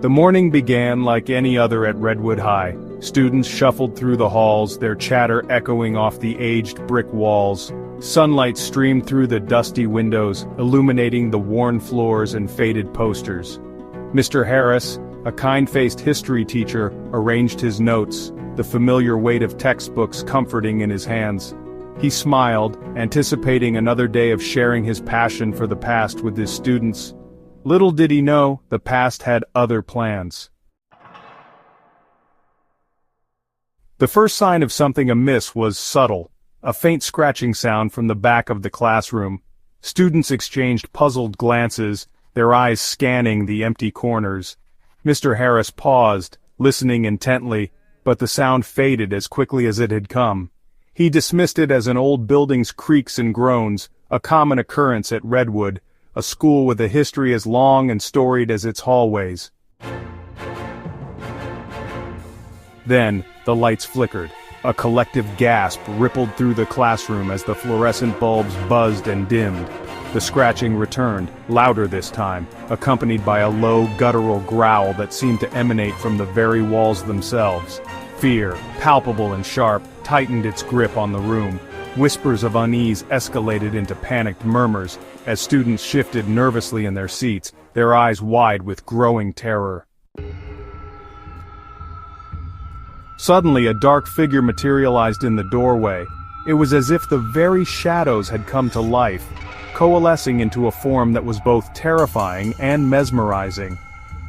The morning began like any other at Redwood High. Students shuffled through the halls, their chatter echoing off the aged brick walls. Sunlight streamed through the dusty windows, illuminating the worn floors and faded posters. Mr. Harris, a kind-faced history teacher, arranged his notes, the familiar weight of textbooks comforting in his hands. He smiled, anticipating another day of sharing his passion for the past with his students. Little did he know, the past had other plans. The first sign of something amiss was subtle, a faint scratching sound from the back of the classroom. Students exchanged puzzled glances, their eyes scanning the empty corners. Mr. Harris paused, listening intently, but the sound faded as quickly as it had come. He dismissed it as an old building's creaks and groans, a common occurrence at Redwood, a school with a history as long and storied as its hallways. Then, the lights flickered. A collective gasp rippled through the classroom as the fluorescent bulbs buzzed and dimmed. The scratching returned, louder this time, accompanied by a low, guttural growl that seemed to emanate from the very walls themselves. Fear, palpable and sharp, tightened its grip on the room. Whispers of unease escalated into panicked murmurs as students shifted nervously in their seats, their eyes wide with growing terror. Suddenly, a dark figure materialized in the doorway. It was as if the very shadows had come to life, coalescing into a form that was both terrifying and mesmerizing.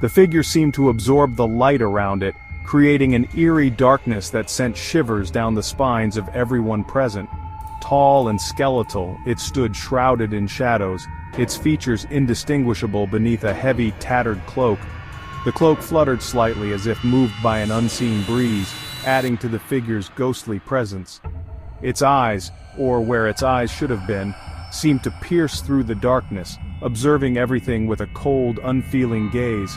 The figure seemed to absorb the light around it, creating an eerie darkness that sent shivers down the spines of everyone present. Tall and skeletal, it stood shrouded in shadows, its features indistinguishable beneath a heavy, tattered cloak. The cloak fluttered slightly as if moved by an unseen breeze, adding to the figure's ghostly presence. Its eyes, or where its eyes should have been, seemed to pierce through the darkness, observing everything with a cold, unfeeling gaze.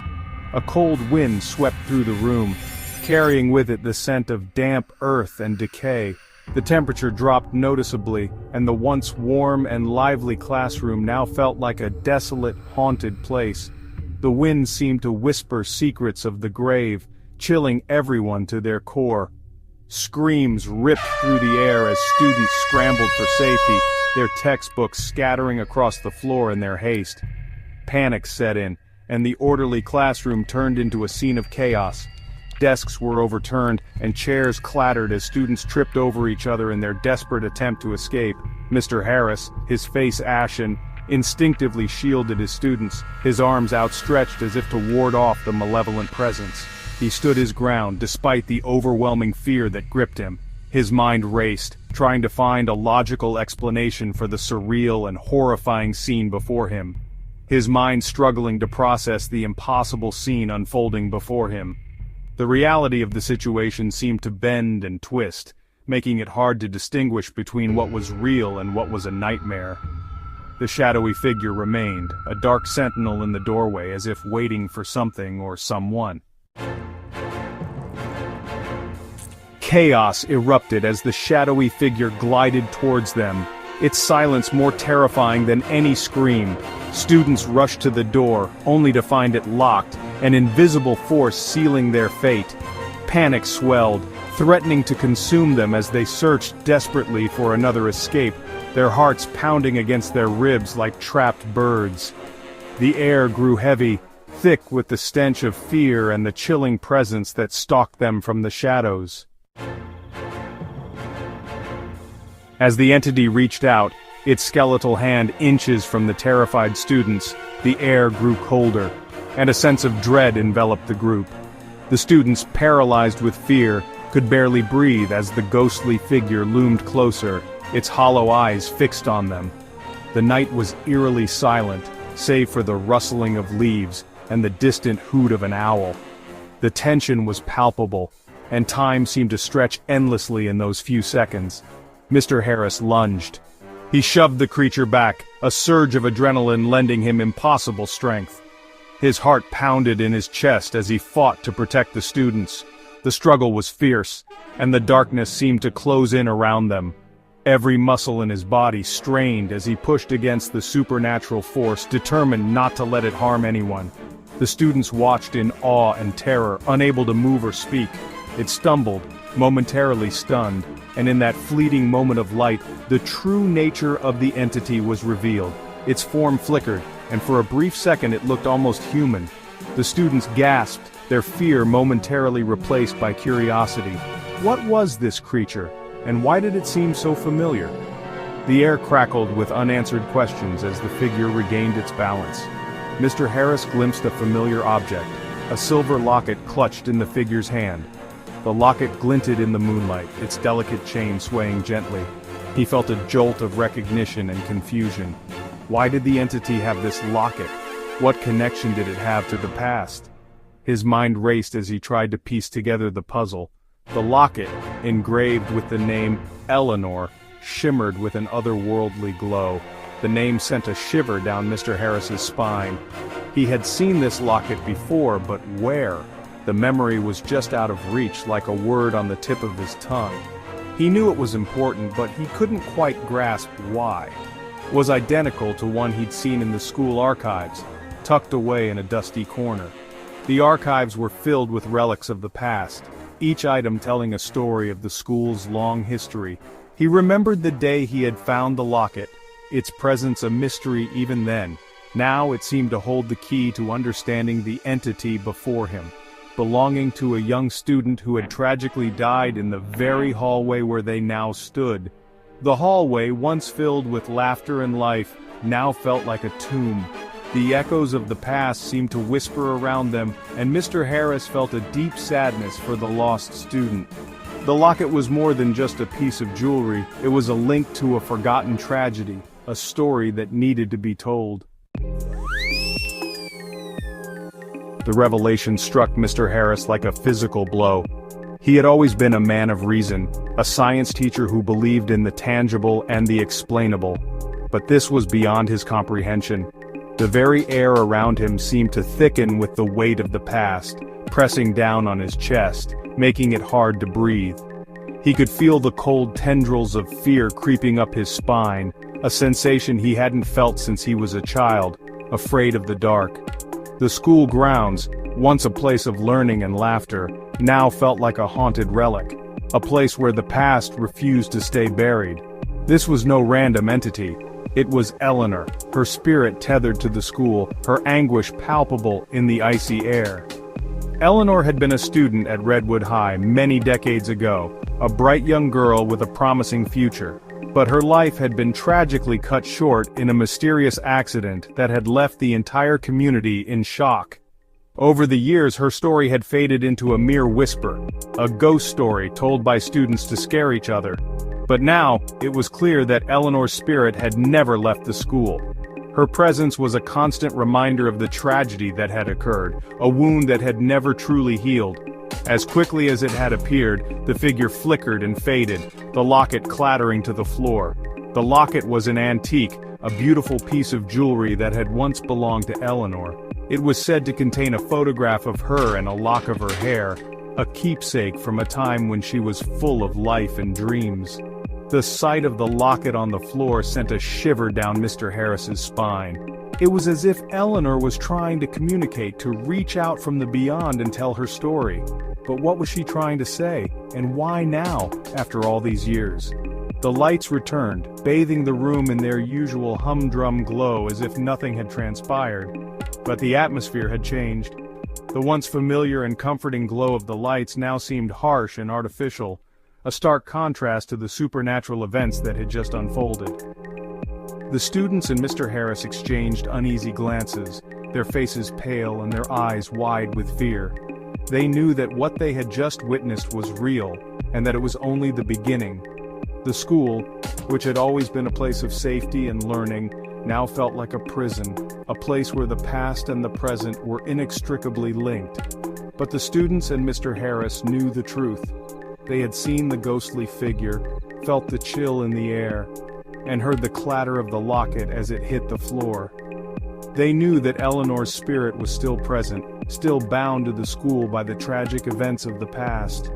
A cold wind swept through the room, carrying with it the scent of damp earth and decay. The temperature dropped noticeably, and the once warm and lively classroom now felt like a desolate, haunted place. The wind seemed to whisper secrets of the grave, chilling everyone to their core. Screams ripped through the air as students scrambled for safety, their textbooks scattering across the floor in their haste. Panic set in, and the orderly classroom turned into a scene of chaos. Desks were overturned, and chairs clattered as students tripped over each other in their desperate attempt to escape. Mr. Harris, his face ashen, instinctively shielded his students, his arms outstretched as if to ward off the malevolent presence. He stood his ground despite the overwhelming fear that gripped him. His mind raced, trying to find a logical explanation for the surreal and horrifying scene before him. His mind struggling to process the impossible scene unfolding before him. The reality of the situation seemed to bend and twist, making it hard to distinguish between what was real and what was a nightmare. The shadowy figure remained, a dark sentinel in the doorway as if waiting for something or someone. Chaos erupted as the shadowy figure glided towards them, its silence more terrifying than any scream. Students rushed to the door, only to find it locked, an invisible force sealing their fate. Panic swelled, threatening to consume them as they searched desperately for another escape, their hearts pounding against their ribs like trapped birds. The air grew heavy, thick with the stench of fear and the chilling presence that stalked them from the shadows. As the entity reached out, its skeletal hand inches from the terrified students, the air grew colder, and a sense of dread enveloped the group. The students, paralyzed with fear, could barely breathe as the ghostly figure loomed closer, its hollow eyes fixed on them. The night was eerily silent, save for the rustling of leaves and the distant hoot of an owl. The tension was palpable, and time seemed to stretch endlessly in those few seconds. Mr. Harris lunged. He shoved the creature back, a surge of adrenaline lending him impossible strength. His heart pounded in his chest as he fought to protect the students. The struggle was fierce, and the darkness seemed to close in around them. Every muscle in his body strained as he pushed against the supernatural force, determined not to let it harm anyone. The students watched in awe and terror, unable to move or speak. It stumbled, momentarily stunned, and in that fleeting moment of light, the true nature of the entity was revealed. Its form flickered, and for a brief second it looked almost human. The students gasped, their fear momentarily replaced by curiosity. What was this creature, and why did it seem so familiar? The air crackled with unanswered questions as the figure regained its balance. Mr. Harris glimpsed a familiar object, a silver locket clutched in the figure's hand. The locket glinted in the moonlight, its delicate chain swaying gently. He felt a jolt of recognition and confusion. Why did the entity have this locket? What connection did it have to the past? His mind raced as he tried to piece together the puzzle. The locket, engraved with the name Eleanor, shimmered with an otherworldly glow. The name sent a shiver down Mr. Harris's spine. He had seen this locket before, but where? The memory was just out of reach, like a word on the tip of his tongue. He knew it was important, but he couldn't quite grasp why. It was identical to one he'd seen in the school archives, tucked away in a dusty corner. The archives were filled with relics of the past, each item telling a story of the school's long history. He remembered the day he had found the locket, its presence a mystery even then. Now it seemed to hold the key to understanding the entity before him, belonging to a young student who had tragically died in the very hallway where they now stood. The hallway, once filled with laughter and life, now felt like a tomb. The echoes of the past seemed to whisper around them, and Mr. Harris felt a deep sadness for the lost student. The locket was more than just a piece of jewelry, it was a link to a forgotten tragedy, a story that needed to be told. The revelation struck Mr. Harris like a physical blow. He had always been a man of reason, a science teacher who believed in the tangible and the explainable. But this was beyond his comprehension. The very air around him seemed to thicken with the weight of the past, pressing down on his chest, making it hard to breathe. He could feel the cold tendrils of fear creeping up his spine, a sensation he hadn't felt since he was a child, afraid of the dark. The school grounds, once a place of learning and laughter, now felt like a haunted relic, a place where the past refused to stay buried. This was no random entity. It was Eleanor, her spirit tethered to the school, her anguish palpable in the icy air. Eleanor had been a student at Redwood High many decades ago, a bright young girl with a promising future. But her life had been tragically cut short in a mysterious accident that had left the entire community in shock. Over the years, her story had faded into a mere whisper, a ghost story told by students to scare each other. But now, it was clear that Eleanor's spirit had never left the school. Her presence was a constant reminder of the tragedy that had occurred, a wound that had never truly healed. As quickly as it had appeared, the figure flickered and faded, the locket clattering to the floor. The locket was an antique, a beautiful piece of jewelry that had once belonged to Eleanor. It was said to contain a photograph of her and a lock of her hair, a keepsake from a time when she was full of life and dreams. The sight of the locket on the floor sent a shiver down Mr. Harris's spine. It was as if Eleanor was trying to communicate, to reach out from the beyond and tell her story. But what was she trying to say, and why now, after all these years? The lights returned, bathing the room in their usual humdrum glow as if nothing had transpired. But the atmosphere had changed. The once familiar and comforting glow of the lights now seemed harsh and artificial, a stark contrast to the supernatural events that had just unfolded. The students and Mr. Harris exchanged uneasy glances, their faces pale and their eyes wide with fear. They knew that what they had just witnessed was real, and that it was only the beginning. The school, which had always been a place of safety and learning, now felt like a prison, a place where the past and the present were inextricably linked. But the students and Mr. Harris knew the truth. They had seen the ghostly figure, felt the chill in the air, and heard the clatter of the locket as it hit the floor. They knew that Eleanor's spirit was still present, still bound to the school by the tragic events of the past.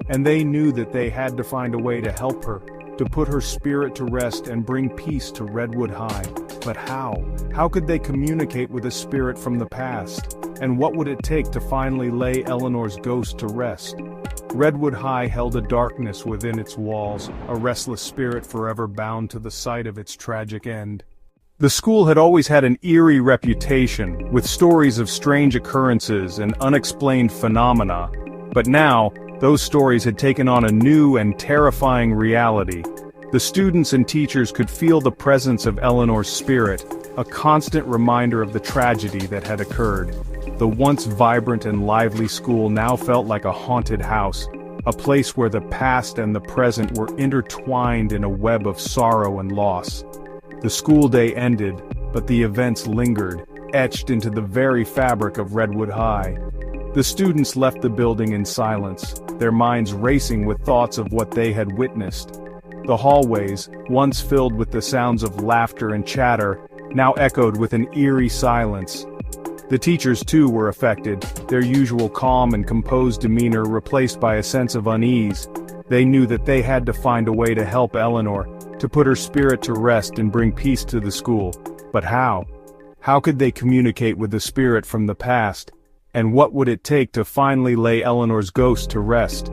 And they knew that they had to find a way to help her, to put her spirit to rest and bring peace to Redwood High. But how? How could they communicate with a spirit from the past? And what would it take to finally lay Eleanor's ghost to rest? Redwood High held a darkness within its walls, a restless spirit forever bound to the site of its tragic end. The school had always had an eerie reputation, with stories of strange occurrences and unexplained phenomena, but now, those stories had taken on a new and terrifying reality. The students and teachers could feel the presence of Eleanor's spirit, a constant reminder of the tragedy that had occurred. The once vibrant and lively school now felt like a haunted house, a place where the past and the present were intertwined in a web of sorrow and loss. The school day ended, but the events lingered, etched into the very fabric of Redwood High. The students left the building in silence, their minds racing with thoughts of what they had witnessed. The hallways, once filled with the sounds of laughter and chatter, now echoed with an eerie silence. The teachers too were affected, their usual calm and composed demeanor replaced by a sense of unease. They knew that they had to find a way to help Eleanor, to put her spirit to rest and bring peace to the school. But how? How could they communicate with the spirit from the past? And what would it take to finally lay Eleanor's ghost to rest?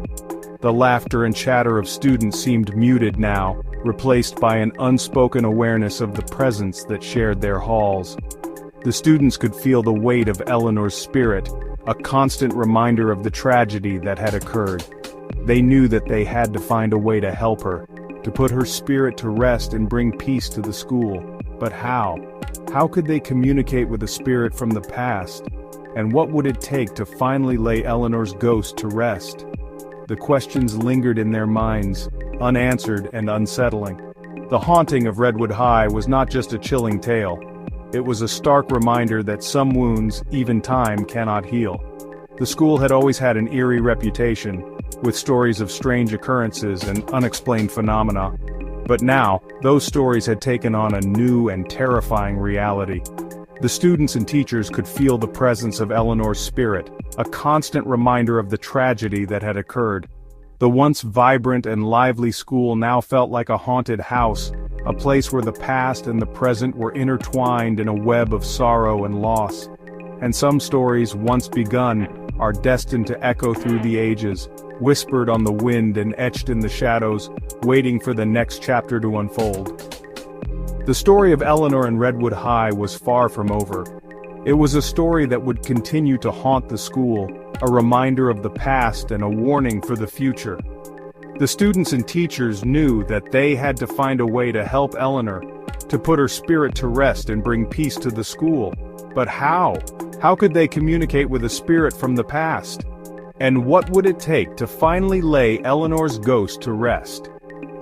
The laughter and chatter of students seemed muted now, replaced by an unspoken awareness of the presence that shared their halls. The students could feel the weight of Eleanor's spirit, a constant reminder of the tragedy that had occurred. They knew that they had to find a way to help her, to put her spirit to rest and bring peace to the school. But how? How could they communicate with a spirit from the past? And what would it take to finally lay Eleanor's ghost to rest? The questions lingered in their minds, unanswered and unsettling. The haunting of Redwood High was not just a chilling tale. It was a stark reminder that some wounds, even time, cannot heal. The school had always had an eerie reputation, with stories of strange occurrences and unexplained phenomena. But now, those stories had taken on a new and terrifying reality. The students and teachers could feel the presence of Eleanor's spirit, a constant reminder of the tragedy that had occurred. The once vibrant and lively school now felt like a haunted house, a place where the past and the present were intertwined in a web of sorrow and loss. And some stories, once begun, are destined to echo through the ages, whispered on the wind and etched in the shadows, waiting for the next chapter to unfold. The story of Eleanor and Redwood High was far from over. It was a story that would continue to haunt the school, a reminder of the past and a warning for the future. The students and teachers knew that they had to find a way to help Eleanor, to put her spirit to rest and bring peace to the school. But how? How could they communicate with a spirit from the past? And what would it take to finally lay Eleanor's ghost to rest?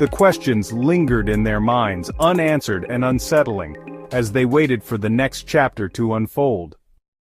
The questions lingered in their minds, unanswered and unsettling, as they waited for the next chapter to unfold.